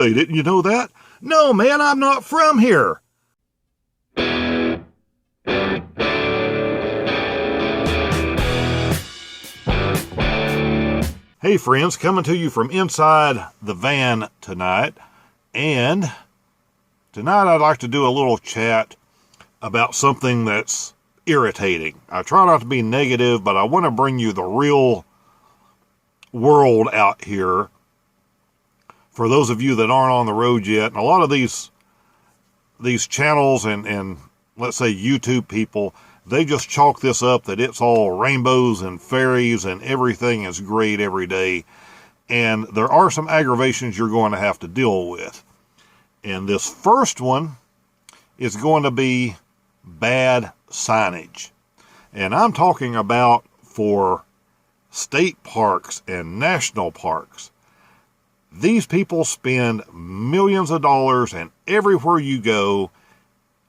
Hey, didn't you know that? No, man, I'm not from here. Hey friends, coming to you from inside the van tonight. And tonight I'd like to do a little chat about something that's irritating. I try not to be negative, but I want to bring you the real world out here for those of you that aren't on the road yet. And a lot of these channels and let's say YouTube people, they just chalk this up that it's all rainbows and fairies and everything is great every day. And there are some aggravations you're going to have to deal with. And this first one is going to be bad signage. And I'm talking about for state parks and national parks. These people spend millions of dollars, and everywhere you go,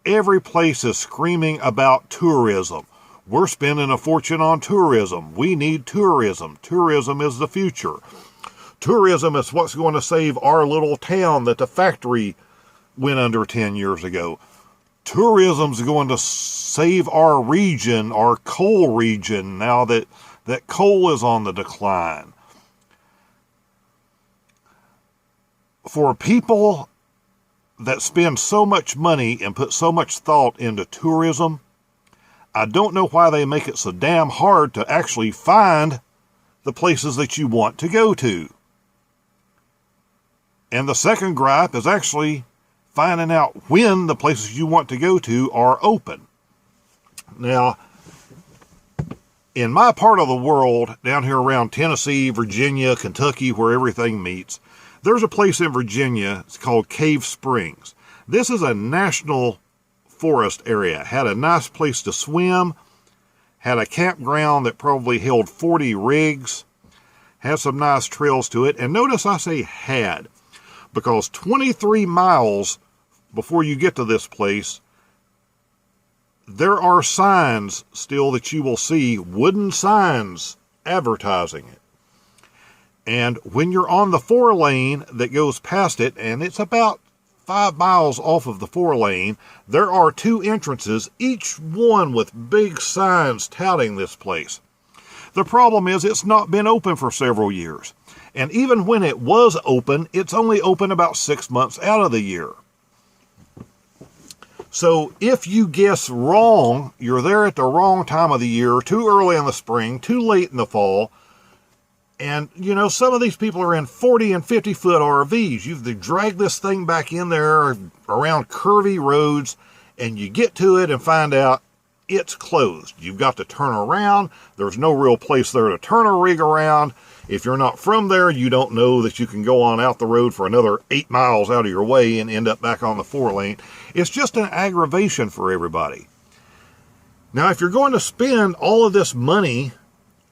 every place is screaming about tourism. We're spending a fortune on tourism. We need tourism. Tourism is the future. Tourism is what's going to save our little town that the factory went under 10 years ago. Tourism's going to save our region, our coal region, now that coal is on the decline. For people that spend so much money and put so much thought into tourism, I don't know why they make it so damn hard to actually find the places that you want to go to. And the second gripe is actually finding out when the places you want to go to are open. Now, in my part of the world, down here around Tennessee, Virginia, Kentucky, where everything meets, there's a place in Virginia, it's called Cave Springs. This is a national forest area. Had a nice place to swim, had a campground that probably held 40 rigs, had some nice trails to it. And notice I say had, because 23 miles before you get to this place, there are signs still that you will see, wooden signs advertising it. And when you're on the 4-lane that goes past it, and it's about 5 miles off of the 4-lane, there are 2 entrances, each one with big signs touting this place. The problem is it's not been open for several years. And even when it was open, it's only open about 6 months out of the year. So if you guess wrong, you're there at the wrong time of the year, too early in the spring, too late in the fall. And, you know, some of these people are in 40 and 50-foot RVs. You've dragged this thing back in there around curvy roads, and you get to it and find out it's closed. You've got to turn around. There's no real place there to turn a rig around. If you're not from there, you don't know that you can go on out the road for another 8 miles out of your way and end up back on the 4-lane. It's just an aggravation for everybody. Now, if you're going to spend all of this money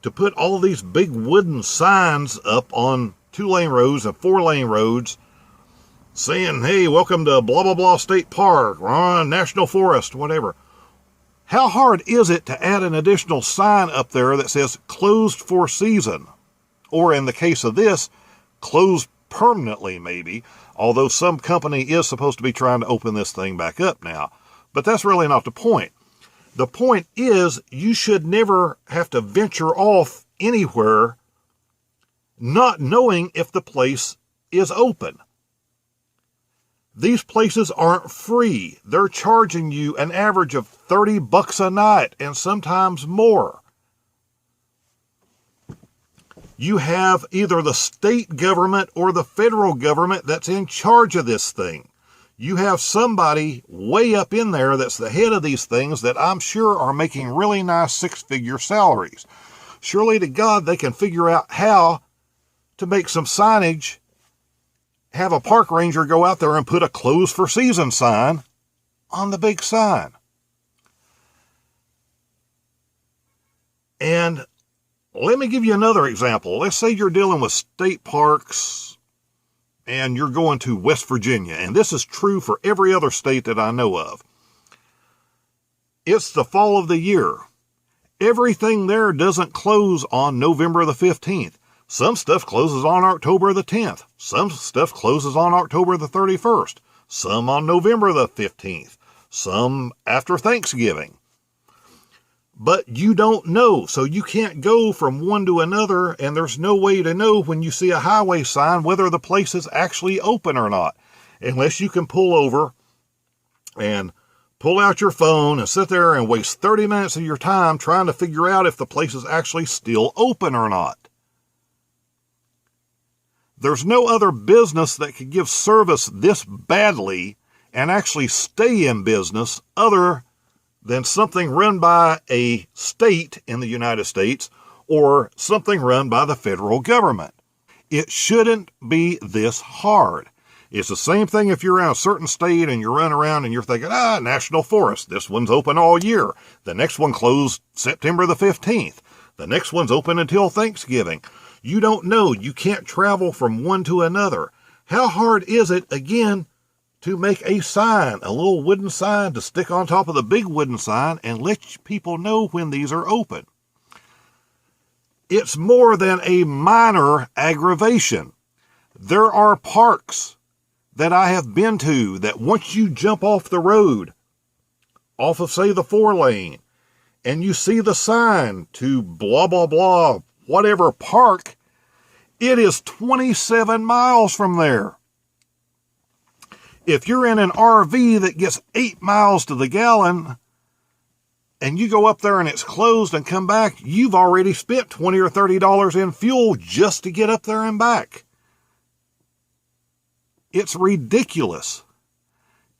to put all these big wooden signs up on 2-lane roads and 4-lane roads saying, hey, welcome to blah, blah, blah state park, or on national forest, whatever. How hard is it to add an additional sign up there that says closed for season? Or in the case of this, closed permanently maybe, although some company is supposed to be trying to open this thing back up now. But that's really not the point. The point is, you should never have to venture off anywhere not knowing if the place is open. These places aren't free. They're charging you an average of $30 a night and sometimes more. You have either the state government or the federal government that's in charge of this thing. You have somebody way up in there that's the head of these things that I'm sure are making really nice 6-figure salaries. Surely to God they can figure out how to make some signage, have a park ranger go out there and put a closed for season sign on the big sign. And let me give you another example. Let's say you're dealing with state parks and you're going to West Virginia, and this is true for every other state that I know of. It's the fall of the year. Everything there doesn't close on November the 15th. Some stuff closes on October the 10th. Some stuff closes on October the 31st. Some on November the 15th. Some after Thanksgiving. But you don't know, so you can't go from one to another, and there's no way to know when you see a highway sign whether the place is actually open or not, unless you can pull over and pull out your phone and sit there and waste 30 minutes of your time trying to figure out if the place is actually still open or not. There's no other business that could give service this badly and actually stay in business other than something run by a state in the United States or something run by the federal government. It shouldn't be this hard. It's the same thing if you're in a certain state and you run around and you're thinking, national forest, this one's open all year. The next one closed September the 15th. The next one's open until Thanksgiving. You don't know. You can't travel from one to another. How hard is it, again, to make a sign, a little wooden sign to stick on top of the big wooden sign and let people know when these are open? It's more than a minor aggravation. There are parks that I have been to that once you jump off the road, off of, say, the 4-lane, and you see the sign to blah, blah, blah, whatever park, it is 27 miles from there. If you're in an RV that gets 8 miles to the gallon and you go up there and it's closed and come back, you've already spent $20 or $30 in fuel just to get up there and back. It's ridiculous.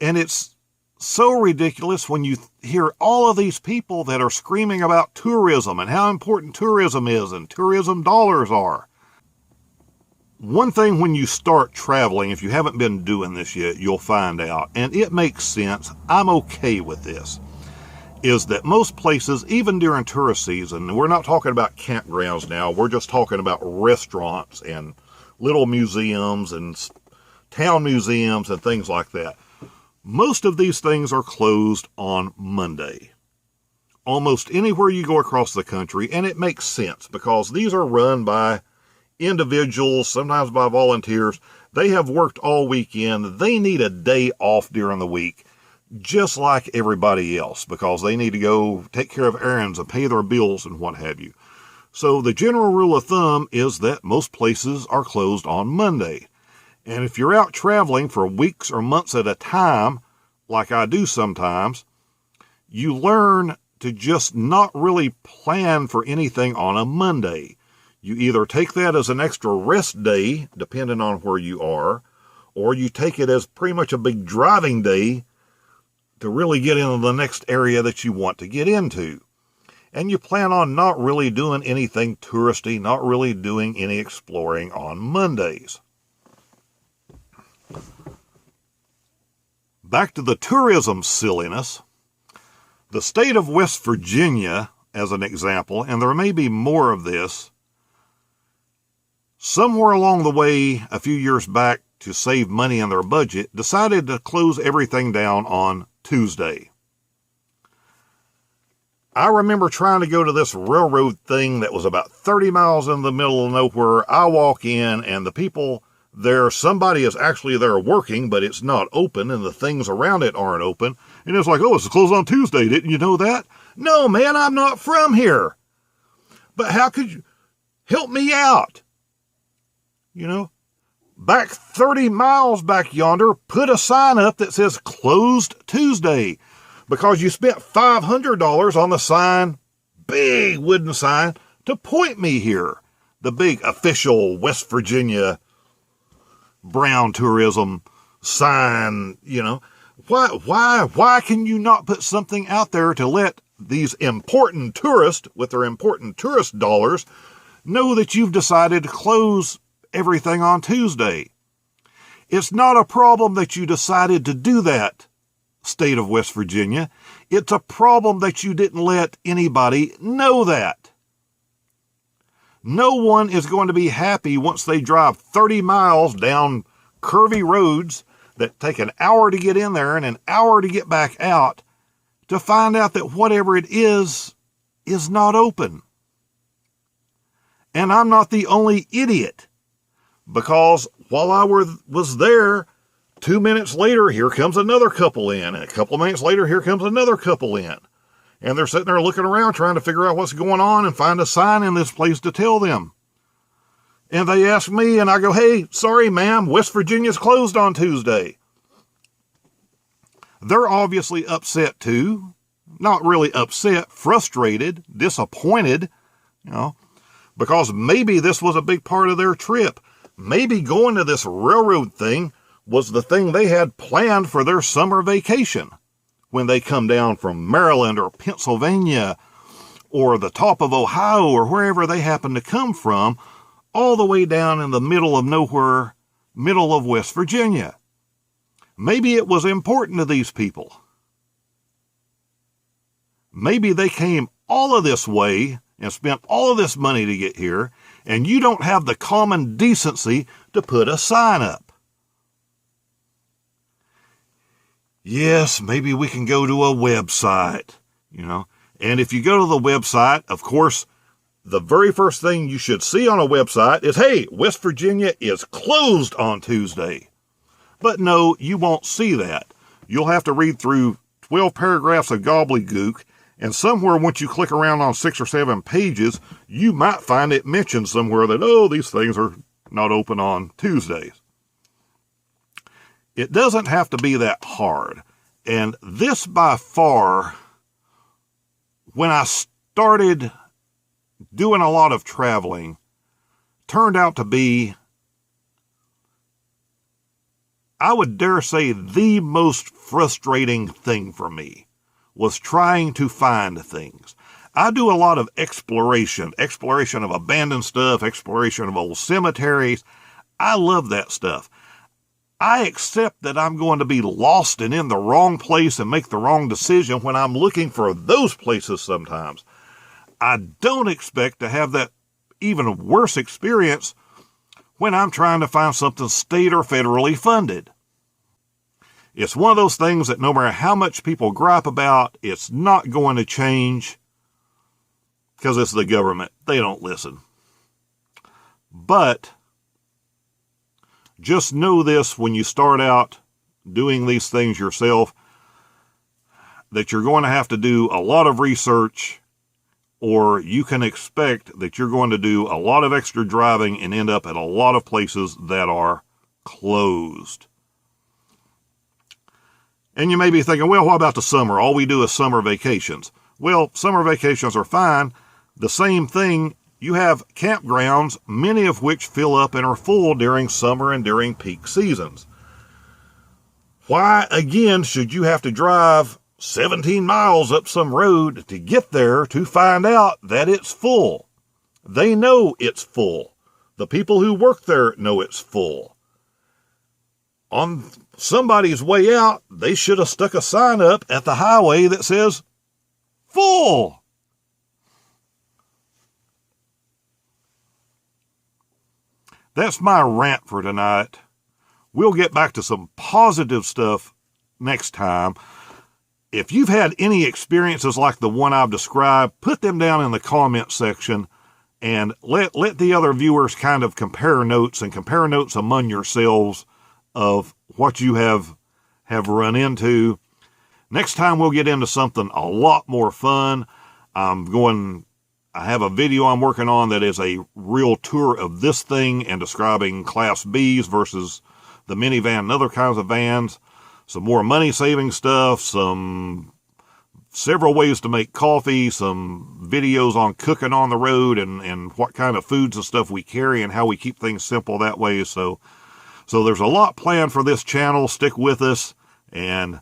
And it's so ridiculous when you hear all of these people that are screaming about tourism and how important tourism is and tourism dollars are. One thing when you start traveling, if you haven't been doing this yet, you'll find out, and it makes sense, I'm okay with this, is that most places, even during tourist season, we're not talking about campgrounds now, we're just talking about restaurants and little museums and town museums and things like that. Most of these things are closed on Monday. Almost anywhere you go across the country, and it makes sense because these are run by individuals, sometimes by volunteers. They have worked all weekend. They need a day off during the week, just like everybody else, because they need to go take care of errands and pay their bills and what have you. So the general rule of thumb is that most places are closed on Monday. And if you're out traveling for weeks or months at a time, like I do sometimes, you learn to just not really plan for anything on a Monday. You either take that as an extra rest day, depending on where you are, or you take it as pretty much a big driving day to really get into the next area that you want to get into. And you plan on not really doing anything touristy, not really doing any exploring on Mondays. Back to the tourism silliness. The state of West Virginia, as an example, and there may be more of this, somewhere along the way, a few years back, to save money in their budget, decided to close everything down on Tuesday. I remember trying to go to this railroad thing that was about 30 miles in the middle of nowhere. I walk in, and the people there, somebody is actually there working, but it's not open, and the things around it aren't open. And it's like, it's closed on Tuesday. Didn't you know that? No, man, I'm not from here. But how could you help me out? Back 30 miles back yonder, put a sign up that says closed Tuesday, because you spent $500 on the sign, big wooden sign, to point me here. The big official West Virginia brown tourism sign, Why can you not put something out there to let these important tourists with their important tourist dollars know that you've decided to close everything on Tuesday? It's not a problem that you decided to do that, state of West Virginia. It's a problem that you didn't let anybody know that. No one is going to be happy once they drive 30 miles down curvy roads that take an hour to get in there and an hour to get back out to find out that whatever it is not open. And I'm not the only idiot, because while I was there, 2 minutes later, here comes another couple in. And a couple minutes later, here comes another couple in. And they're sitting there looking around trying to figure out what's going on and find a sign in this place to tell them. And they ask me, and I go, hey, sorry, ma'am, West Virginia's closed on Tuesday. They're obviously upset too. Not really upset, frustrated, disappointed, because maybe this was a big part of their trip. Maybe going to this railroad thing was the thing they had planned for their summer vacation when they come down from Maryland or Pennsylvania or the top of Ohio or wherever they happen to come from, all the way down in the middle of nowhere, middle of West Virginia. Maybe it was important to these people. Maybe they came all of this way and spent all of this money to get here, and you don't have the common decency to put a sign up. Yes, maybe we can go to a website, And if you go to the website, of course, the very first thing you should see on a website is, hey, West Virginia is closed on Tuesday. But no, you won't see that. You'll have to read through 12 paragraphs of gobbledygook, and somewhere once you click around on 6 or 7 pages, you might find it mentioned somewhere that, these things are not open on Tuesdays. It doesn't have to be that hard. And this by far, when I started doing a lot of traveling, turned out to be, I would dare say, the most frustrating thing for me was trying to find things. I do a lot of exploration of abandoned stuff, exploration of old cemeteries. I love that stuff. I accept that I'm going to be lost and in the wrong place and make the wrong decision when I'm looking for those places sometimes. I don't expect to have that even worse experience when I'm trying to find something state or federally funded. It's one of those things that no matter how much people gripe about, it's not going to change because it's the government. They don't listen. But just know this when you start out doing these things yourself, that you're going to have to do a lot of research, or you can expect that you're going to do a lot of extra driving and end up at a lot of places that are closed. And you may be thinking, well, what about the summer? All we do is summer vacations. Well, summer vacations are fine. The same thing, you have campgrounds, many of which fill up and are full during summer and during peak seasons. Why, again, should you have to drive 17 miles up some road to get there to find out that it's full? They know it's full. The people who work there know it's full. On somebody's way out, they should have stuck a sign up at the highway that says, full. That's my rant for tonight. We'll get back to some positive stuff next time. If you've had any experiences like the one I've described, put them down in the comment section and let the other viewers kind of compare notes among yourselves of what you have run into. Next time we'll get into something a lot more fun. I have a video I'm working on that is a real tour of this thing and describing Class Bs versus the minivan and other kinds of vans. Some more money-saving stuff, several ways to make coffee, some videos on cooking on the road and what kind of foods and stuff we carry and how we keep things simple that way. So there's a lot planned for this channel. Stick with us, and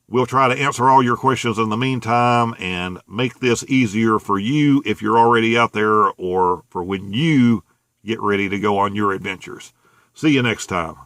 we'll try to answer all your questions in the meantime and make this easier for you if you're already out there or for when you get ready to go on your adventures. See you next time.